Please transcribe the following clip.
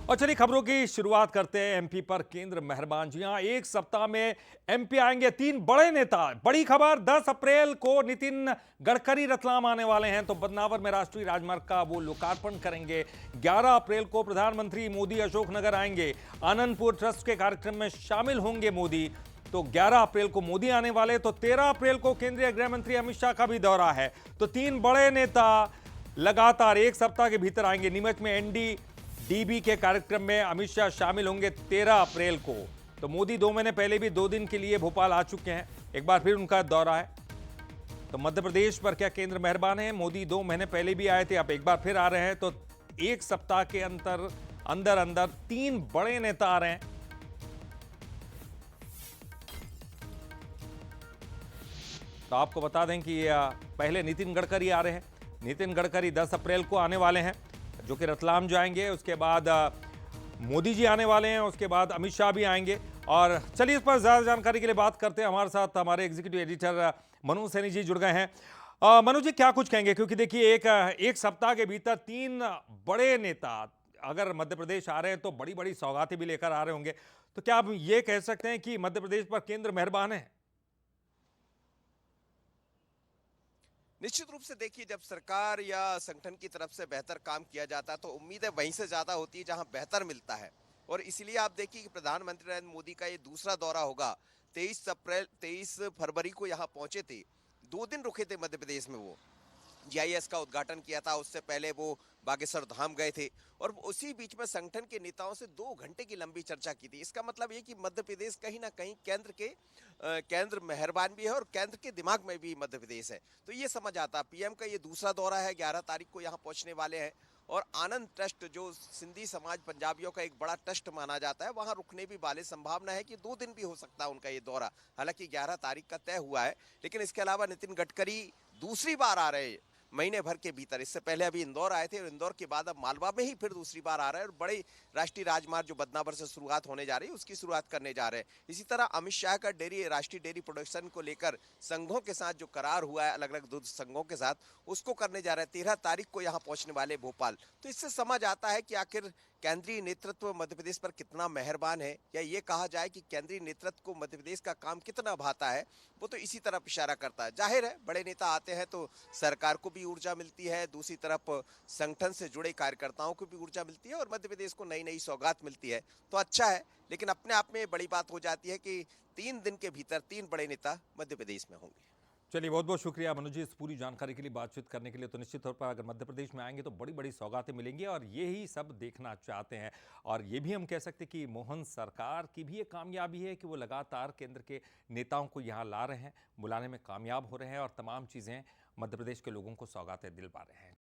और चलिए खबरों की शुरुआत करते हैं एमपी पर केंद्र मेहरबान। जी हां, एक सप्ताह में एमपी आएंगे तीन बड़े नेता। बड़ी खबर, 10 अप्रैल को नितिन गडकरी रतलाम आने वाले हैं, तो बदनावर में राष्ट्रीय राजमार्ग का वो लोकार्पण करेंगे। 11 अप्रैल को प्रधानमंत्री मोदी अशोकनगर आएंगे, आनंदपुर ट्रस्ट के कार्यक्रम में शामिल होंगे मोदी। तो 11 अप्रैल को मोदी आने वाले, तो 13 अप्रैल को केंद्रीय गृह मंत्री अमित शाह का भी दौरा है। तो तीन बड़े नेता लगातार एक सप्ताह के भीतर आएंगे। नीमच में एनडीडीबी के कार्यक्रम में अमित शाह शामिल होंगे 13 अप्रैल को। तो मोदी 2 महीने पहले भी 2 दिन के लिए भोपाल आ चुके हैं, एक बार फिर उनका दौरा है। तो मध्य प्रदेश पर क्या केंद्र मेहरबान है? मोदी 2 महीने पहले भी आए थे, अब एक बार फिर आ रहे हैं। तो एक सप्ताह के अंदर अंदर तीन बड़े नेता आ रहे हैं। तो आपको बता दें कि पहले नितिन गडकरी आ रहे हैं। नितिन गडकरी 10 अप्रैल को आने वाले हैं, जो कि रतलाम जाएंगे। उसके बाद मोदी जी आने वाले हैं, उसके बाद अमित शाह भी आएंगे। और चलिए इस पर ज़्यादा जानकारी के लिए बात करते हैं। हमारे साथ हमारे एग्जीक्यूटिव एडिटर मनु सैनी जी जुड़ गए हैं। मनु जी, क्या कुछ कहेंगे? क्योंकि देखिए एक सप्ताह के भीतर तीन बड़े नेता अगर मध्य प्रदेश आ रहे हैं, तो बड़ी बड़ी सौगातें भी लेकर आ रहे होंगे। तो क्या आप ये कह सकते हैं कि मध्य प्रदेश पर केंद्र मेहरबान है? निश्चित रूप से देखिए, जब सरकार या संगठन की तरफ से बेहतर काम किया जाता है तो उम्मीदें वहीं से ज्यादा होती है जहां बेहतर मिलता है। और इसलिए आप देखिए कि प्रधानमंत्री नरेंद्र मोदी का ये दूसरा दौरा होगा। 23 फरवरी को यहाँ पहुंचे थे, 2 दिन रुके थे मध्य प्रदेश में। वो जीआईएस का उद्घाटन किया था, उससे पहले वो बागेश्वर धाम गए थे। और उसी बीच में संगठन के नेताओं से 2 घंटे की लंबी चर्चा की थी। इसका मतलब ये कि मध्य प्रदेश कहीं ना कहीं केंद्र मेहरबान भी है और केंद्र के दिमाग में भी मध्य प्रदेश है। तो ये समझ आता, पीएम का ये दूसरा दौरा है, 11 तारीख को यहाँ पहुंचने वाले हैं। और आनंद ट्रस्ट, जो सिंधी समाज पंजाबियों का एक बड़ा ट्रस्ट माना जाता है, वहां रुकने भी वाले। संभावना है कि 2 दिन भी हो सकता है उनका ये दौरा। हालांकि 11 तारीख का तय हुआ है, लेकिन इसके अलावा नितिन गडकरी दूसरी बार आ रहे हैं महीने भर के भीतर। इससे पहले अभी इंदौर आए थे और इंदौर के बाद अब मालवा में ही फिर दूसरी बार आ रहा है। और बड़े राष्ट्रीय राजमार्ग जो बदनावर से शुरुआत होने जा रही है, उसकी शुरुआत करने जा रहे हैं। इसी तरह अमित शाह का राष्ट्रीय डेयरी प्रोडक्शन को लेकर संघों के साथ जो करार हुआ है, अलग अलग दूध संघों के साथ, उसको करने जा रहे हैं। 13 तारीख को यहाँ पहुंचने वाले भोपाल। तो इससे समझ आता है कि आखिर केंद्रीय नेतृत्व मध्य प्रदेश पर कितना मेहरबान है, या ये कहा जाए कि केंद्रीय नेतृत्व को मध्य प्रदेश का काम कितना भाता है, वो तो इसी तरफ इशारा करता है। जाहिर है, बड़े नेता आते हैं तो सरकार को भी ऊर्जा मिलती है, दूसरी तरफ संगठन से जुड़े कार्यकर्ताओं को भी ऊर्जा मिलती है और मध्य प्रदेश को नई नई सौगात मिलती है। तो अच्छा है, लेकिन अपने आप में बड़ी बात हो जाती है कि 3 दिन के भीतर 3 बड़े नेता मध्य प्रदेश में होंगे। चलिए, बहुत बहुत शुक्रिया मनु जी इस पूरी जानकारी के लिए, बातचीत करने के लिए। तो निश्चित तौर पर अगर मध्य प्रदेश में आएंगे तो बड़ी बड़ी सौगातें मिलेंगी, और ये ही सब देखना चाहते हैं। और ये भी हम कह सकते हैं कि मोहन सरकार की भी ये कामयाबी है कि वो लगातार केंद्र के नेताओं को यहाँ ला रहे हैं, बुलाने में कामयाब हो रहे हैं, और तमाम चीज़ें मध्य प्रदेश के लोगों को सौगातें दिलवा रहे हैं।